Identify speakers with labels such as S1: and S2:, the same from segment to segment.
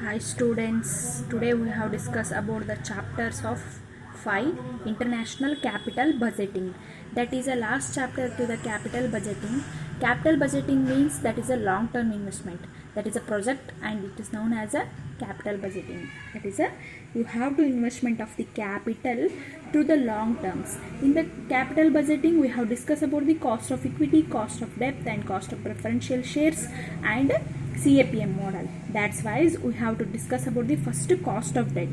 S1: Hi students, today we have discussed about the chapters of 5 International Capital Budgeting. That is a last chapter to the capital budgeting. Capital budgeting means that is a long term investment. That is a project and it is known as a capital budgeting. That is you have to investment of the capital to the long terms. In the capital budgeting we have discussed about the cost of equity, cost of debt and cost of preferential shares and CAPM model. That's why we have to discuss about the first cost of debt.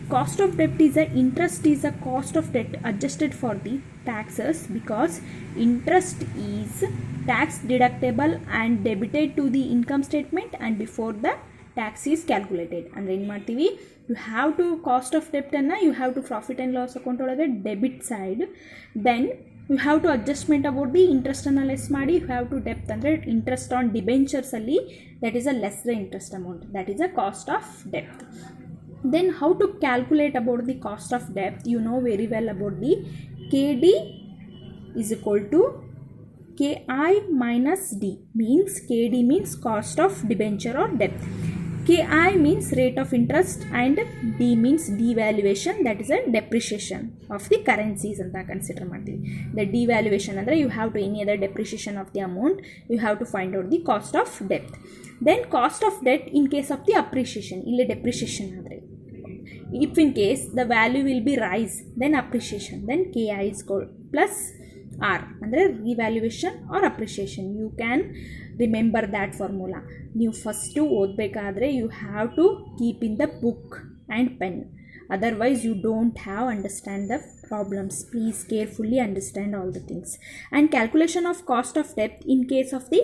S1: Cost of debt is interest is a cost of debt adjusted for the taxes, because interest is tax deductible and debited to the income statement and before the tax is calculated. And ಏನು ಮಾಡ್ತೀವಿ, you have to cost of debt ಅನ್ನು you have to profit and loss account ಒಳಗೆ debit side, then you have to adjustment about the interest ಅನ್ನು less ಮಾಡಿ you have to debt ಅಂದರೆ interest on debentures ಅಲ್ಲಿ that is a lesser interest amount, that is a cost of debt. Then how to calculate about the cost of debt? You know very well about the KD is equal to KI minus D, means KD means cost of debenture or debt. KI means rate of interest and D means devaluation, that is a depreciation of the currencies anta consider ಮಾಡ್ತೀವಿ. The devaluation ಅಂದರೆ you have to any other depreciation of the amount, you have to find out the cost of debt. Then cost of debt in case of the appreciation, ಇಲ್ಲಿ depreciation ಆದರೆ if in case the value will be rise, then appreciation, then KI is called plus R ಅಂದರೆ revaluation or appreciation. You can remember that formula. ನೀವು first ಓದಬೇಕಾದ್ರೆ you have to keep in the book and pen, otherwise you don't have understand the problems. Please carefully understand all the things. And calculation of cost of debt in case of the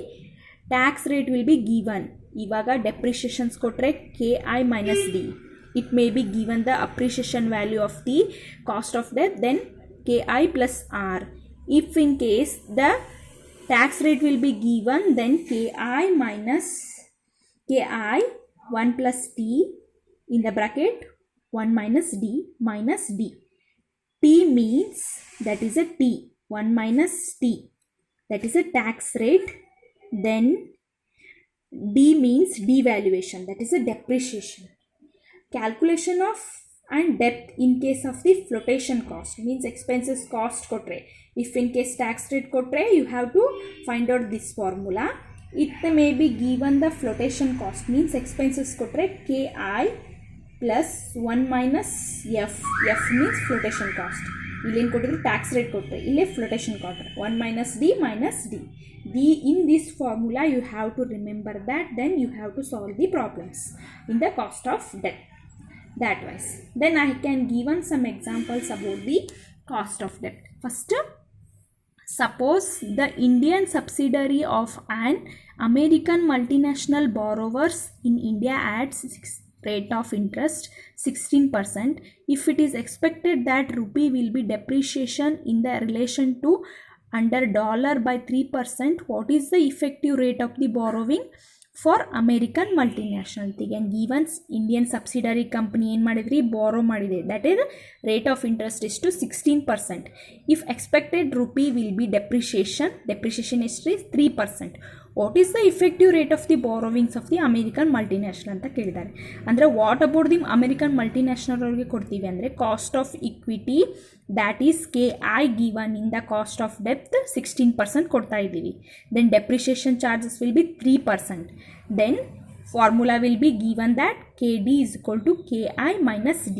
S1: tax rate will be given. ಇವಾಗ depreciations ಕೊಟ್ಟರೆ KI minus D, it may be given the appreciation value of the cost of debt, then KI plus R. If in case the tax rate will be given, then KI minus KI 1 plus T in the bracket 1 minus D minus D. T means that is a T, 1 minus T, that is a tax rate. Then D means devaluation, that is a depreciation. Calculation of and debt in case of the flotation cost means expenses cost kotre. If in case tax rate kotre, you have to find out this formula. It may be given the flotation cost means expenses kotre KI plus 1 minus F. F means flotation cost. Illen kottidre tax rate kotre, ille flotation kotre 1 minus D minus D. In this formula you have to remember that, then you have to solve the problems in the cost of debt that wise. Then I can given some examples about the cost of debt. First, suppose the Indian subsidiary of an American multinational borrowers in India at rate of interest 16%. If it is expected that rupee will be depreciation in the relation to under dollar by 3%, what is the effective rate of the borrowing for American multinational? Again given Indian subsidiary company ಏನು ಮಾಡಿದ್ರಿ, borrow ಮಾಡಿದೆ, that is rate of interest is to 16%. If expected rupee will be depreciation ಎಷ್ಟು 3%, what is the effective rate of the borrowings of the American multinational ಅಂತ ಕೇಳಿದ್ದಾರೆ. ಅಂದರೆ what about the American multinational ಅವ್ರಿಗೆ ಕೊಡ್ತೀವಿ ಅಂದರೆ cost of equity that is KI given in the cost of debt 16% ಕೊಡ್ತಾ ಇದ್ದೀವಿ. Then depreciation charges will be 3%. Then formula will be given that KD is equal to KI minus D,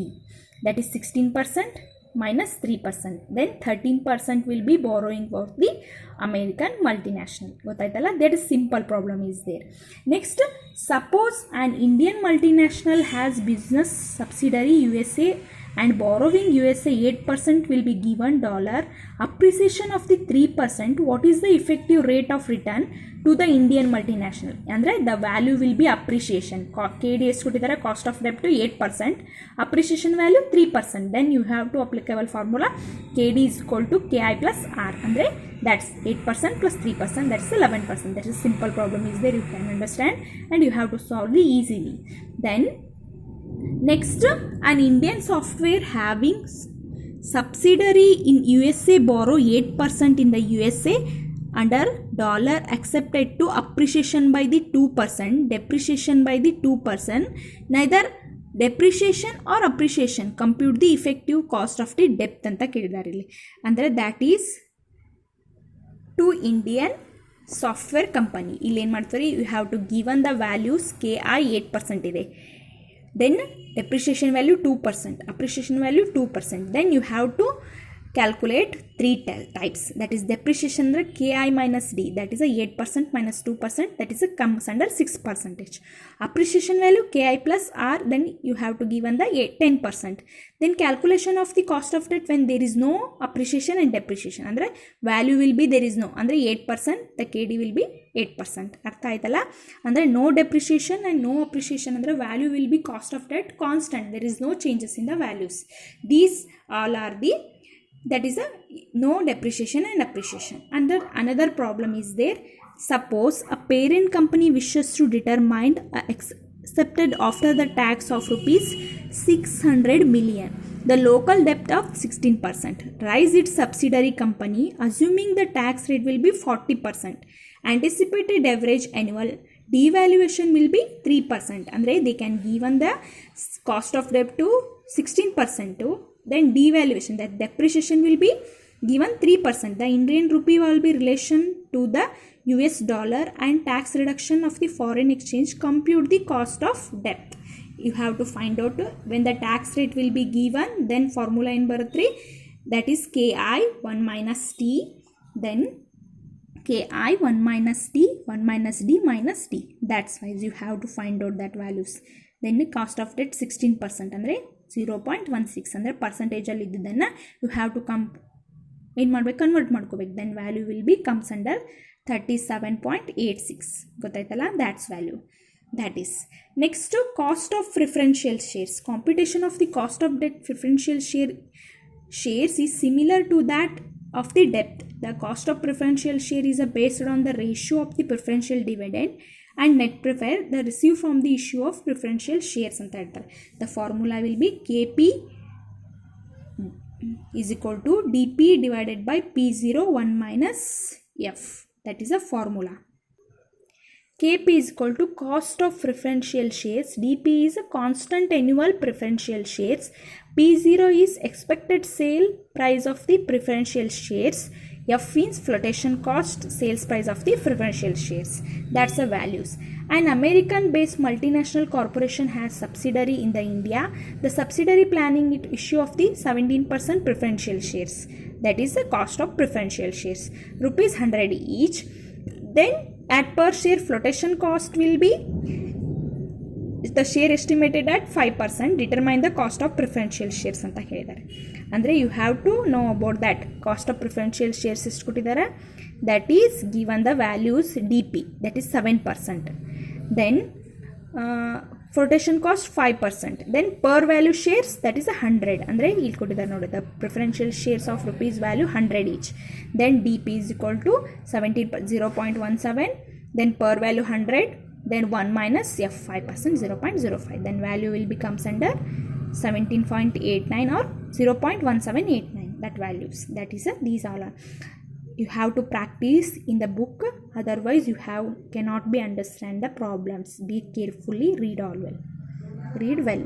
S1: that is 16% minus 3%. Then 13% will be borrowing for the American multinational. ಗೊತ್ತಾಯ್ತಲ್ಲ, that is simple problem is there. Next, suppose an Indian multinational has business subsidiary USA and borrowing USA 8% will be given dollar, appreciation of the 3%, what is the effective rate of return to the Indian multinational? ಅಂದರೆ the value will be appreciation. KD ಎಷ್ಟು ಕೊಟ್ಟಿದ್ದಾರೆ, cost of debt 8%, appreciation value 3%. then you have to applicable formula KD is equal to KI plus R, ಅಂದರೆ that's 8% plus 3%, that's 11%. that is simple problem is there, you can understand and you have to solve it easily. Then next, an Indian software having subsidiary in USA borrow 8% in the USA under dollar accepted to appreciation by the 2%, depreciation by the 2%, neither depreciation or appreciation compute the effective cost of the ಡೆಪ್ತ್ ಅಂತ ಕೇಳಿದ್ದಾರೆ ಇಲ್ಲಿ. ಅಂದರೆ that is to Indian software company. ಇಲ್ಲಿ ಏನು ಮಾಡ್ತಾರೆ, you have to given the values KI 8% ಇದೆ, then depreciation value 2%, appreciation value 2%, then you have to calculate 3 types, that is depreciation under KI minus D, that is a 8% minus 2%, that is a comes under 6%. Appreciation value KI plus R, then you have to give on the 10%. Then calculation of the cost of debt when there is no appreciation and depreciation, andre value will be there is no, andre 8%, the KD will be 8%. ಅರ್ಥ ಆಯ್ತಲ್ಲ. ಅಂದರೆ no depreciation and no appreciation ಅಂದರೆ value will be cost of debt constant, there is no changes in the values. These all are the, that is a no depreciation and appreciation. And another problem is there. Suppose a parent company wishes to determine accepted after the tax of rupees 600 million the local debt of 16%, rise its subsidiary company assuming the tax rate will be 40%, anticipated average annual devaluation will be 3%. Andre they can given the cost of debt to 16% to, then devaluation, that depreciation will be given 3%. The Indian rupee will be relation to the US dollar and tax reduction of the foreign exchange compute the cost of debt. You have to find out when the tax rate will be given, then formula in Bharatri, that is KI 1 minus T, then KI 1 minus T, 1 minus D minus D. That's why you have to find out that values. Then the cost of debt 16%, ಅಂದರೆ 0.16, ಅಂದರೆ ಪರ್ಸೆಂಟೇಜಲ್ಲಿ ಇದ್ದಿದ್ದನ್ನು you have to ಏನು ಮಾಡ್ಬೇಕು, convert ಮಾಡ್ಕೋಬೇಕು. Then value will be comes under 37.86. ಗೊತ್ತಾಯ್ತಲ್ಲ, that's value. That is next cost of preferential shares. Computation of the cost of debt preferential shares is similar to that of the debt. The cost of preferential share is based on the ratio of the preferential dividend and net prefer the received from the issue of preferential shares ಅಂತ ಹೇಳ್ತಾರೆ. The formula will be KP is equal to DP divided by P0 1 minus F. That is a formula. KP is equal to cost of preferential shares, DP is a constant annual preferential shares, P0 is expected sale price of the preferential shares, F means flotation cost, sales price of the preferential shares. That's the values. An American based multinational corporation has subsidiary in the India. The subsidiary planning it issue of the 17% preferential shares. That is the cost of preferential shares, rupees 100 each. Then at per share flotation cost will be the share estimated at 5%, determine the cost of preferential shares ಅಂತ ಹೇಳಿದ್ದಾರೆ. ಅಂದರೆ you have to know about that cost of preferential shares ಎಷ್ಟು ಕೊಟ್ಟಿದ್ದಾರೆ, that is given the values DP, that is 7%, then flotation cost 5%, then per value shares that is 100. ಅಂದರೆ ಇಲ್ಲಿ ಕೊಟ್ಟಿದ್ದಾರೆ ನೋಡಿ, the preferential shares of rupees value 100 each, then DP is equal to 0.17, then per value 100, then 1 minus F 5%, 0.05, then value will becomes under 17.89 or 0.1789, that values. That is these all are, you have to practice in the book, otherwise you cannot be understand the problems. Be carefully, read well.